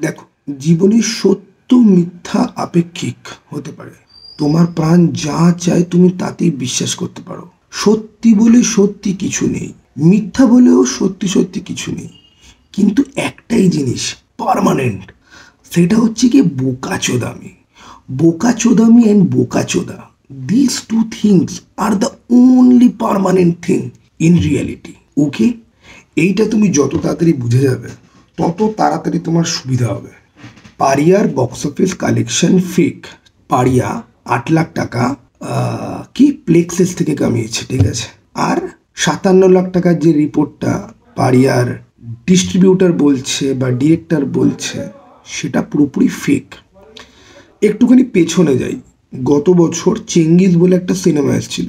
দেখো, জীবনে সত্য মিথ্যা আপেক্ষিক হতে পারে। তোমার প্রাণ যা চায় তুমি তাতেই বিশ্বাস করতে পারো। সত্যি বলে সত্যি কিছু নেই, মিথ্যা বলেও সত্যি সত্যি কিছু নেই। কিন্তু একটাই জিনিস পার্মানেন্ট, সেটা হচ্ছে কি বোকাচোদামি। বোকাচোদামি অ্যান্ড বোকাচোদা, this two things are the only permanent thing in reality. Okay, এইটা তুমি যত তাড়াতাড়ি বুঝে যাবে তত তাড়াতাড়ি তোমার সুবিধা হবে। পারিয়ার বক্স অফিস কালেকশন ফেক। পারিয়া 8 লাখ টাকা কি প্লেক্সেস থেকে কামিয়েছে, ঠিক আছে। আর 57 লাখ টাকার যে রিপোর্টটা পারিয়ার ডিস্ট্রিবিউটার বলছে বা ডিরেক্টর বলছে, সেটা পুরোপুরি ফেক। একটুখানি পেছনে যাই, গত বছর চেঙ্গিজ বলে একটা সিনেমা এসেছিল।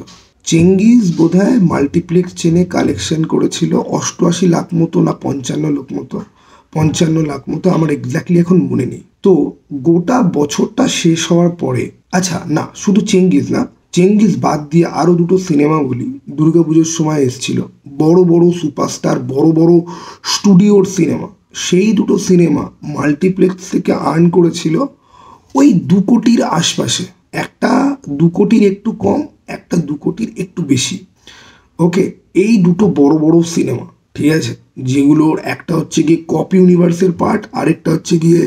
চেঙ্গিজ বোধহয় মাল্টিপ্লেক্স চেনে কালেকশন করেছিল 88 লাখ মতো না 55 লাখ মতো, আমার এক্স্যাক্টলি এখন মনে নেই। তো গোটা বছরটা শেষ হওয়ার পরে, আচ্ছা না, শুধু চেঙ্গিজ না, চেঙ্গিজ বাদ দিয়ে আরও দুটো সিনেমা বলি দুর্গাপুজোর সময় এসেছিল, বড় বড় সুপারস্টার, বড় বড় স্টুডিওর সিনেমা। সেই দুটো সিনেমা মাল্টিপ্লেক্স থেকে আর্ন করেছিল ওই 2 কোটির আশপাশে। একটা 2 কোটির একটু কম, একটা 2 কোটির একটু বেশি। ওকে, এই দুটো বড় বড় সিনেমা, ঠিক আছে, যেগুলোর একটা হচ্ছে গিয়ে কপি ইউনিভার্সের পার্ট, আরেকটা হচ্ছে গিয়ে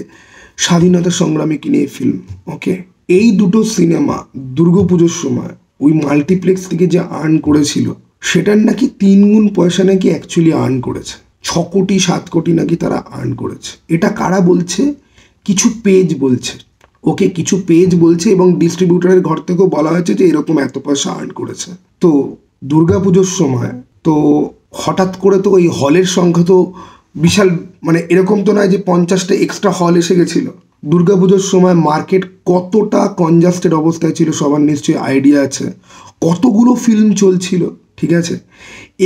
স্বাধীনতা সংগ্রামীকে নিয়ে ফিল্ম। ওকে, এই দুটো সিনেমা দুর্গাপুজোর সময় ওই মাল্টিপ্লেক্স থেকে যে আর্ন করেছিল, সেটার নাকি 3 গুণ পয়সা নাকি অ্যাকচুয়ালি আর্ন করেছে। 6 কোটি 7 কোটি নাকি তারা আর্ন করেছে। এটা কারা বলছে? কিছু পেজ বলছে। ওকে, কিছু পেজ বলছে এবং ডিস্ট্রিবিউটারের ঘর থেকেও বলা হয়েছে যে এরকম এত পয়সা আর্ন করেছে। তো দুর্গাপুজোর সময় তো হঠাৎ করে তো ওই হলের সংখ্যা তো বিশাল, মানে এরকম তো নয় যে 50টা এক্সট্রা হল এসে গেছিলো। দুর্গাপুজোর সময় মার্কেট কতটা কনজাস্টেড অবস্থায় ছিল সবার নিশ্চয়ই আইডিয়া আছে। কতগুলো ফিল্ম চলছিল, ঠিক আছে,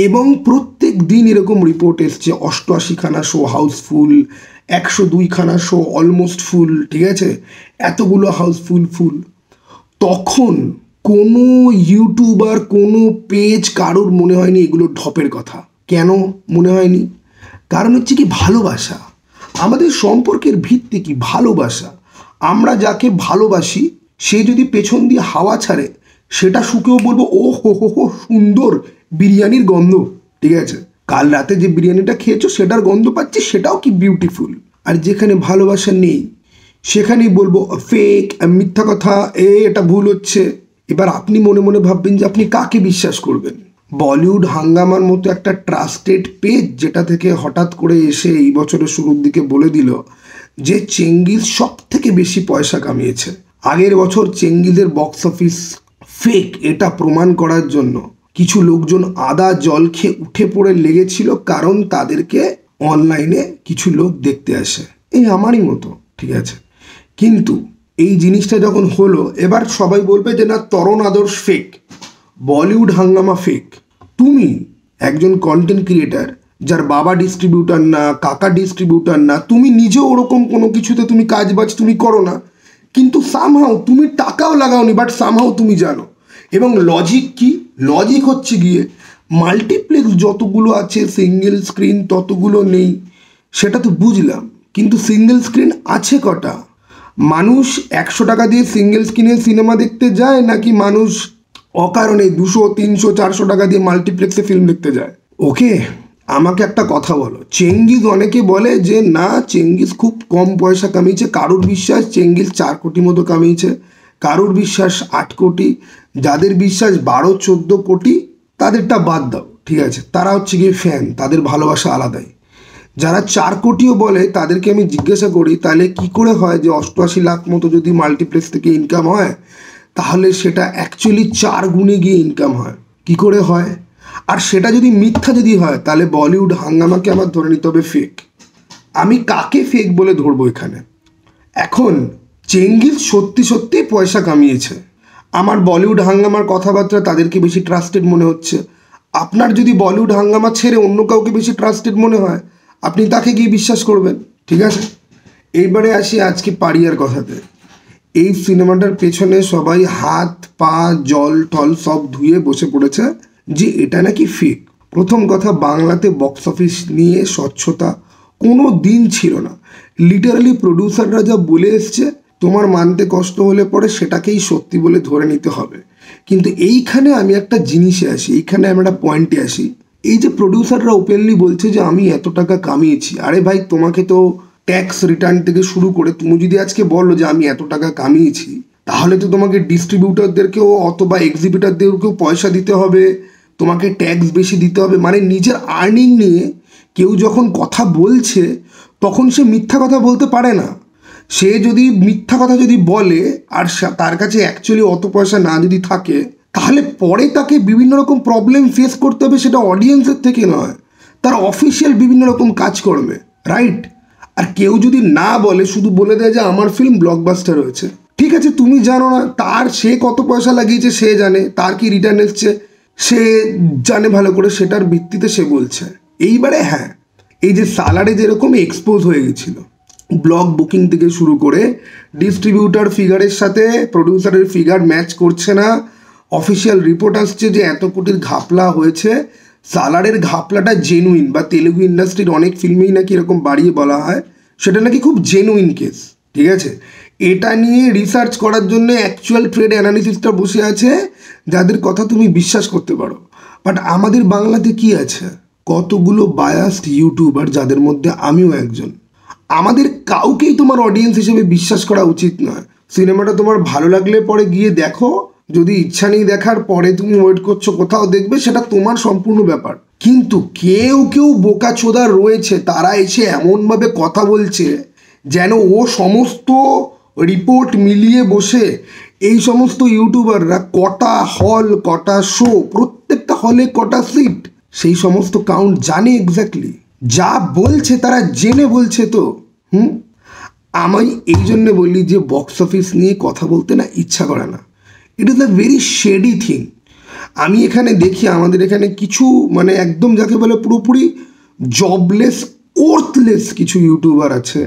এবং প্রত্যেক দিন এরকম রিপোর্ট এসছে 88খানা শো হাউসফুল, 102খানা শো অলমোস্ট ফুল, ঠিক আছে, এতগুলো হাউসফুল ফুল। তখন কোনো ইউটিউবার, কোনো পেজ, কারোর মনে হয়নি এগুলো ঢপের কথা। কেন মনে হয়নি? কারণ হচ্ছে কি ভালোবাসা। আমাদের সম্পর্কের ভিত্তি কি? ভালোবাসা। আমরা যাকে ভালোবাসি সে যদি পেছন দিয়ে হাওয়া ছাড়ে, সেটা শুকেও বলবো ও হো হো হো সুন্দর বিরিয়ানির গন্ধ, ঠিক আছে। কাল রাতে যে বিরিয়ানিটা খেয়েছো সেটার গন্ধ পাচ্ছি, সেটাও কি বিউটিফুল। আর যেখানে ভালোবাসা নেই সেখানেই বলবো ফেক, মিথ্যা কথা, এটা ভুল হচ্ছে। এবার আপনি মনে মনে ভাববেন যে আপনি কাকে বিশ্বাস করবেন। বলিউড হাঙ্গামার মতো একটা ট্রাস্টেড পেজ, যেটা থেকে হঠাৎ করে এসে এই বছরের শুরুর দিকে বলে দিল যে চেঙ্গিজ সব থেকে বেশি পয়সা কামিয়েছে। আগের বছর চেঙ্গিজের বক্স অফিস ফেক, এটা প্রমাণ করার জন্য কিছু লোকজন আদা জল খেয়ে উঠে পড়ে লেগেছিল, কারণ তাদেরকে অনলাইনে কিছু লোক দেখতে আসে, এই আমারই মতো, ঠিক আছে। কিন্তু এই জিনিসটা যখন হলো, এবার সবাই বলবে যে না, তরণ আদর্শ ফেক, বলিউড হাঙ্গামা ফেক। তুমি একজন কন্টেন্ট ক্রিয়েটার, যার বাবা ডিস্ট্রিবিউটার না, কাকা ডিস্ট্রিবিউটার না, তুমি নিজেও ওরকম কোনো কিছুতে তুমি কাজবাজ তুমি করো না, কিন্তু সামহাও তুমি টাকাও লাগাওনি, বাট সামহাও তুমি জানো। এবং লজিক কি? লজিক হচ্ছে গিয়ে মাল্টিপ্লেক্স যতগুলো আছে সিঙ্গেল স্ক্রিন ততগুলো নেই, সেটা তো বুঝলাম, কিন্তু সিঙ্গেল স্ক্রিন আছে কটা? মানুষ 100 টাকা দিয়ে সিঙ্গেল স্ক্রিনে সিনেমা দেখতে যায়, নাকি মানুষ অকারণে 200 300 400 টাকা দিয়ে মাল্টিপ্লেক্সে ফিল্ম দেখতে যায়? ওকে, আমাকে একটা কথা বলো, চেঙ্গিজ অনেকে বলে যে না চেঙ্গিজ খুব কম পয়সা কামিয়েছে, কারুর বিশ্বাস চেঙ্গিজ 4 কোটি মতো কামিয়েছে, কারুর বিশ্বাস 8 কোটি, যাদের বিশ্বাস 12-14 কোটি তাদেরটা বাদ দাও, ঠিক আছে, তারা হচ্ছে গিয়ে ফ্যান, তাদের ভালোবাসা আলাদাই। যারা 4 কোটিও বলে তাদেরকে আমি জিজ্ঞাসা করি তাহলে কি করে হয় যে 88 লাখ মতো যদি মাল্টিপ্লেক্স থেকে ইনকাম হয়, তাহলে সেটা অ্যাকচুয়ালি 4 গুণে গিয়ে ইনকাম হয়, কি করে হয়? আর সেটা যদি মিথ্যা যদি হয়, তাহলে বলিউড হাঙ্গামাকে আমার ধরে নিতে হবে ফেক। আমি কাকে ফেক বলে ধরবো এখানে? এখন চেঙ্গিজ সত্যি সত্যি পয়সা কামিয়েছে, আমার বলিউড হাঙ্গামার কথাবার্তা তাদেরকে বেশি ট্রাস্টেড মনে হচ্ছে। আপনার যদি বলিউড হাঙ্গামা ছেড়ে অন্য কাউকে বেশি ট্রাস্টেড মনে হয়, আপনি তাকে গিয়ে বিশ্বাস করবেন, ঠিক আছে। এইবারে আসি আজকে পারিয়ার কথাতে। এই সিনেমাটার পেছনে সবাই হাত পা জল টল সব ধুয়ে বসে পড়েছে যে এটা নাকি ফেক। প্রথম কথা, বাংলাতে বক্স অফিস নিয়ে স্বচ্ছতা কোনো দিন ছিল না। লিটারালি প্রডিউসাররা যা বলে এসছে তোমার মানতে কষ্ট হলে পরে সেটাকেই সত্যি বলে ধরে নিতে হবে। কিন্তু এইখানে আমি একটা জিনিসে আসি, এইখানে আমি একটা পয়েন্টে আসি। এই যে প্রডিউসাররা ওপেনলি বলছে যে আমি এত টাকা কামিয়েছি, আরে ভাই তোমাকে তো ট্যাক্স রিটার্ন থেকে শুরু করে তুমি যদি আজকে বলো যে আমি এত টাকা কামিয়েছি, তাহলে তো তোমাকে ডিস্ট্রিবিউটারদেরকেও অথবা এক্সিবিটারদেরকেও পয়সা দিতে হবে, তোমাকে ট্যাক্স বেশি দিতে হবে। মানে নিজের আর্নিং নিয়ে কেউ যখন কথা বলছে তখন সে মিথ্যা কথা বলতে পারে না। সে যদি মিথ্যা কথা যদি বলে আর তার কাছে অ্যাকচুয়ালি অত পয়সা না যদি থাকে, তাহলে পরে তাকে বিভিন্ন রকম প্রবলেম ফেস করতে হবে, সেটা অডিয়েন্সের থেকে নয়, তার অফিসিয়াল বিভিন্ন রকম কাজকর্মে, রাইট? আর কেউ যদি না বলে, শুধু বলে দেয় যে আমার ফিল্ম ব্লকবাস্টার হয়েছে, ঠিক আছে, তুমি জানো না তার সে কত পয়সা লাগিয়েছে, সে জানে, তার কি রিটার্ন এসছে সে জানে ভালো করে, সেটার ভিত্তিতে সে বলছে। এইবারে হ্যাঁ, এই যে সালারে যেরকম এক্সপোজ হয়ে গেছিল, ব্লক বুকিং থেকে শুরু করে ডিস্ট্রিবিউটার ফিগারের সাথে প্রডিউসারের ফিগার ম্যাচ করছে না, অফিসিয়াল রিপোর্ট আসছে যে এত কোটির ঘাপলা হয়েছে। সালারের ঘাপলাটা জেনুইন, বা তেলুগু ইন্ডাস্ট্রির অনেক ফিল্মেই নাকি এরকম বাড়িয়ে বলা হয়, সেটা নাকি খুব জেনুইন কেস, ঠিক আছে? এটা নিয়ে রিসার্চ করার জন্য অ্যাকচুয়াল ট্রেড অ্যানালিসিসটা বসে আছে, যাদের কথা তুমি বিশ্বাস করতে পারো। বাট আমাদের বাংলাতে কি আছে? কতগুলো বায়াসড ইউটিউবার, যাদের মধ্যে আমিও একজন। আমাদের কাউকেই তোমার অডিয়েন্স হিসেবে বিশ্বাস করা উচিত নয়। সিনেমাটা তোমার ভালো লাগলে পরে গিয়ে দেখো, যদি ইচ্ছা নেই দেখার, পরে তুমি ওয়েট করছো কোথাও দেখবে, সেটা তোমার সম্পূর্ণ ব্যাপার। কিন্তু কেউ কেউ বোকাচোদা রয়েছে, তারা এসে এমনভাবে কথা বলছে যেন ও সমস্ত রিপোর্ট মিলিয়ে বসে এই সমস্ত ইউটিউবাররা কটা হল, কটা শো, প্রত্যেকটা হলে কটা সিট, সেই সমস্ত কাউন্ট জানে এক্স্যাক্টলি। যা বলছে তারা জেনে বলছে। তো আমি এই জন্য বলি যে বক্স অফিস নিয়ে কথা বলতে না ইচ্ছা করে না। It is a very shady thing. আমি এখানে দেখি আমাদের এখানে কিছু মানে একদম যাকে বলে পুরোপুরি জবলেস, ওর্থলেস কিছু ইউটিউবার আছে।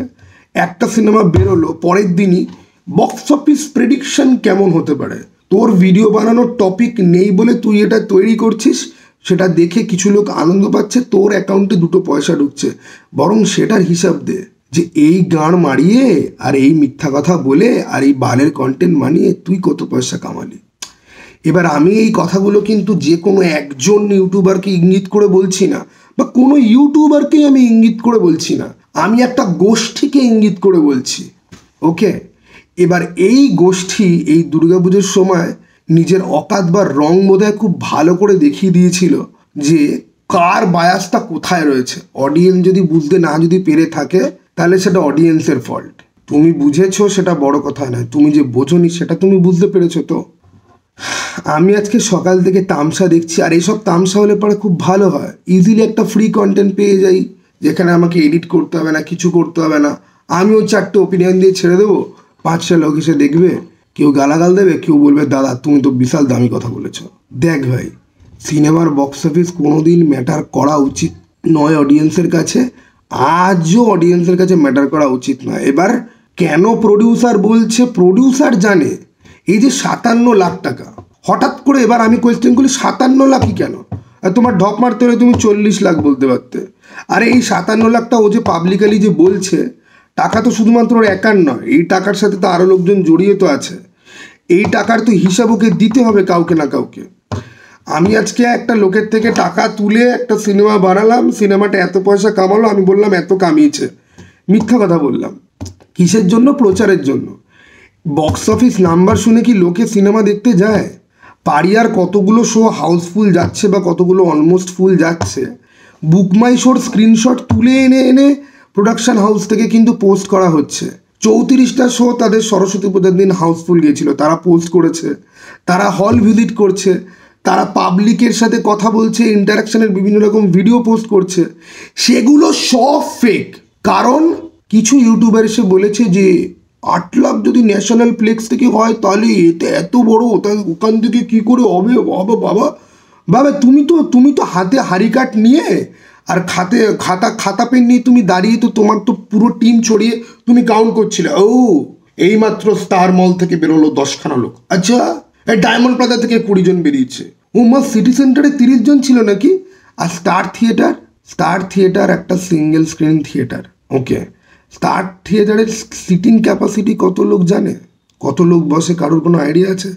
একটা সিনেমা বেরোলো, পরের দিনই বক্স অফিস প্রেডিকশন কেমন হতে পারে, তোর ভিডিও বানানোর টপিক নেই বলে তুই এটা তৈরি করছিস, সেটা দেখে কিছু লোক আনন্দ পাচ্ছে, তোর অ্যাকাউন্টে দুটো পয়সা ঢুকছে, বরং সেটার হিসাব দে যে এই গাঁড় মারিয়ে আর এই মিথ্যা কথা বলে আর এই বালের কন্টেন্ট বানিয়ে তুই কত পয়সা কামালি। এবার আমি এই কথাগুলো কিন্তু যে কোনো একজন ইউটিউবারকে ইঙ্গিত করে বলছি না, বা কোনো ইউটিউবারকেই আমি ইঙ্গিত করে বলছি না, আমি একটা গোষ্ঠীকে ইঙ্গিত করে বলছি। ওকে, এবার এই গোষ্ঠী এই দুর্গাপুজোর সময় নিজের অকাত বা রং বোধহয় খুব ভালো করে দেখিয়ে দিয়েছিল যে কার বায়াসটা কোথায় রয়েছে। অডিয়েন্স যদি বুঝতে না যদি পেরে থাকে, তাহলে সেটা অডিয়েন্সের ফল্ট। তুমি বুঝেছো সেটা বড় কথা নয়, তুমি যে বোঝোনি সেটা তুমি বুঝতে পেরেছো। তো আমি আজকে সকাল থেকে তামসা দেখছি, আর এইসব তামসা হলে পরে খুব ভালো হয়, ইজিলি একটা ফ্রি কন্টেন্ট পেয়ে যাই, যেখানে আমাকে এডিট করতে হবে না, কিছু করতে হবে না। আমি ওই 4টে ওপিনিয়ন দিয়ে ছেড়ে দেবো, 5টা লোক এসে দেখবে, কেউ গালাগাল দেবে, কেউ বলবে দাদা তুমি তো বিশাল দামি কথা বলেছ। দেখ ভাই, সিনেমার বক্স অফিস কোনোদিন ম্যাটার করা উচিত নয় অডিয়েন্সের কাছে, আজও অডিয়েন্সের কাছে ম্যাটার করা উচিত নয়। এবার কেন প্রডিউসার বলছে, প্রডিউসার জানে এই যে 57 লাখ টাকা, হঠাৎ করে এবার আমি কোয়েশ্চেন করি 57 লাখই কেন? তোমার ঢপ মারতে হলে তুমি 40 লাখ বলতে পারতে। আরে এই 57 লাখটা ও যে পাবলিকালি যে বলছে, টাকা তো শুধুমাত্র ওর একার নয়, এই টাকার সাথে তো আরও লোকজন জড়িয়ে তো আছে। এই টাকার তো হিসাব ওকে দিতে হবে কাউকে না কাউকে। আমি আজকে একটা লোকের থেকে টাকা তুলে একটা সিনেমা বানালাম, সিনেমাটা এত পয়সা কামালো, আমি বললাম এত কামিয়েছে, মিথ্যা কথা বললাম। কিসের জন্য? প্রচারের জন্য। বক্স অফিস নাম্বার শুনে কি লোকে সিনেমা দেখতে যায়? পাড়িয়ার কতগুলো শো হাউসফুল যাচ্ছে বা কতগুলো অলমোস্ট ফুল যাচ্ছে, বুকমাই শোর স্ক্রিনশট তুলে এনে এনে প্রোডাকশন হাউস থেকে কিন্তু পোস্ট করা হচ্ছে। 34টা শো তাদের সরস্বতী পূজার দিন হাউসফুল গিয়েছিল, তারা পোস্ট করেছে, তারা হল ভিজিট করছে, তারা পাবলিকের সাথে কথা বলছে, ইন্টারাকশনের বিভিন্ন রকম ভিডিও পোস্ট করছে। সেগুলো সব ফেক। কারণ কিছু ইউটিউবার এসে বলেছে যে 8 লাখ যদি ন্যাশনাল প্লেক্স থেকে হয় তাহলে এটা এত বড়, ওখান থেকে কী করে হবে? বাবা বাবা বাবা, তুমি তো হাতে হাড়ি কাঠ নিয়ে আর খাতা পেন নিয়ে তুমি দাঁড়িয়ে, তো তোমার তো পুরো টিম ছড়িয়ে তুমি কাউন্ট করছিলে, ও এইমাত্র স্টার মল থেকে বেরোলো 10খানা লোক, আচ্ছা এই ডায়মন্ড প্লাজা থেকে 20 জন বেরিয়েছে, সিটি সেন্টারে 30 জন ছিল নাকি? আর স্টার থিয়েটার একটা সিঙ্গেল স্ক্রিন থিয়েটার, ওকে, স্টার থিয়েটারের সিটিং ক্যাপাসিটি কত লোক জানে? কত লোক বসে কারোর কোনো আইডিয়া আছে?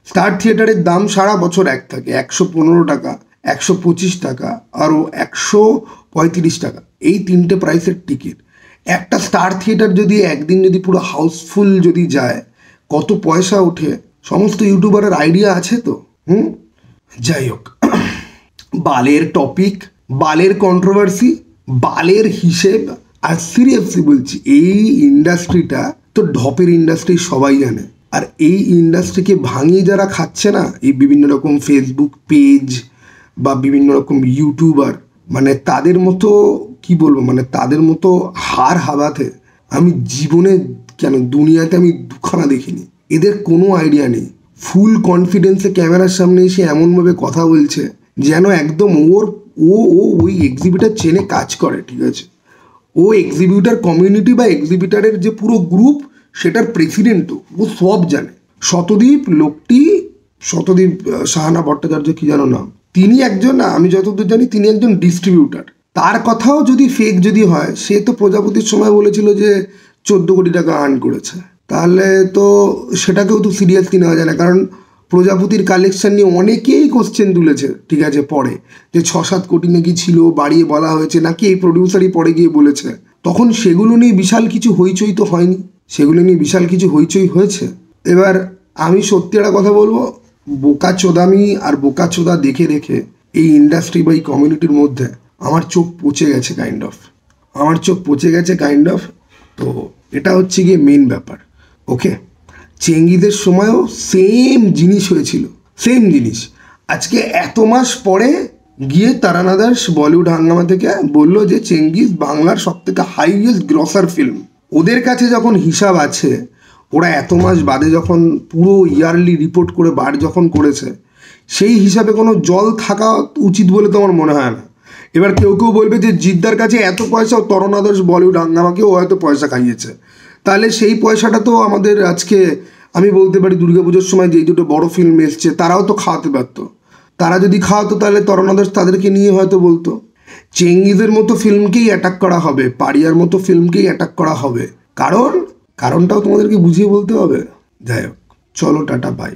স্টার থিয়েটারের দাম সারা বছর এক থাকে, 115 টাকা, 125 টাকা, আরও 135 টাকা, এই তিনটে প্রাইসের টিকিট। একটা স্টার থিয়েটার যদি একদিন যদি পুরো হাউসফুল যদি যায়, কত পয়সা ওঠে সমস্ত ইউটিউবারের আইডিয়া আছে তো। যাই হোক, বালের টপিক, বালের কন্ট্রোভার্সি, বালের হিসেব। আর সিরিয়াসলি বলছি, এই ইন্ডাস্ট্রিটা তো ঢপের ইন্ডাস্ট্রি, সবাই জানে। আর এই ইন্ডাস্ট্রিকে ভাঙিয়ে যারা খাচ্ছে না, এই বিভিন্ন রকম ফেসবুক পেজ বা বিভিন্ন রকম ইউটিউবার, মানে তাদের মতো কি বলবো, মানে তাদের মতো হার হাবাতে আমি জীবনে কেন দুনিয়াতে আমি দুখানা দেখিনি। এদের কোনো আইডিয়া নেই, ফুল কনফিডেন্সে ক্যামেরার সামনে এসে এমনভাবে কথা বলছে যেন একদম ওই এক্সিবিটার চেনে কাজ করে, ঠিক আছে? ও এক্সিবিটার কমিউনিটি বা এক্সিবিটারের যে পুরো গ্রুপ, সেটার প্রেসিডেন্টও ও সব জানে। শতদীপ সাহানা ভট্টাচার্য, কি জানো নাম, তিনি একজন, আমি যতদূর জানি তিনি একজন ডিস্ট্রিবিউটার। তার কথাও যদি ফেক যদি হয়, সে তো প্রজাপতির সময় বলেছিল যে 14 কোটি টাকা আর্ন করেছে, তাহলে তো সেটাকেও তো সিরিয়াসলি নেওয়া যায় না। কারণ প্রজাপতির কালেকশন নিয়ে অনেকেই কোশ্চেন তুলেছে, ঠিক আছে, পরে যে 6-7 কোটি নাকি ছিল, বাড়িয়ে বলা হয়েছে নাকি এই প্রডিউসারই পরে গিয়ে বলেছে। তখন সেগুলো নিয়ে বিশাল কিছু হইচই তো হয়নি, সেগুলো নিয়ে বিশাল কিছু হইচই হয়েছে। এবার আমি সত্যি একটা কথা বলবো, বোকাচোদামি আর বোকাচোদা দেখে দেখে এই ইন্ডাস্ট্রি বা এই কমিউনিটির মধ্যে আমার চোখ পচে গেছে কাইন্ড অফ। তো এটা হচ্ছে গিয়ে মেন ব্যাপার। ওকে, চেঙ্গিদের সময়ও সেম জিনিস হয়েছিল, সেম জিনিস। আজকে এত মাস পরে গিয়ে তারানা দাস বলিউড হাঙ্গামা থেকে বললো যে চেঙ্গিজ বাংলার সব থেকে হাইয়েস্ট গ্রসার ফিল্ম। ওদের কাছে যখন হিসাব আছে, ওরা এত মাস বাদে যখন পুরো ইয়ারলি রিপোর্ট করে বার যখন করেছে, সেই হিসাবে কোনো জল থাকা উচিত বলে তো আমার মনে হয় না। এবার কেউ কেউ বলবে যে জিদ্দার কাছে এত পয়সা, তারানা দাস বলিউড হাঙ্গামাকেও হয়তো পয়সা খাইয়েছে, তাহলে সেই পয়সাটা তো আমাদের আজকে আমি বলতে পারি দুর্গাপুজোর সময় যে দুটো বড় ফিল্ম এসছে তারাও তো খাওয়াতে পারতো। তারা যদি খাওয়াতো তাহলে তারানা দাস তাদেরকে নিয়ে হয়তো বলতো। চেঙ্গিজের মতো ফিল্মকেই অ্যাটাক করা হবে, পারিয়ার মতো ফিল্মকেই অ্যাটাক করা হবে, কারণটাও তোমাদেরকে বুঝিয়ে বলতে হবে। যাই হোক, চলো টাটা, বাই।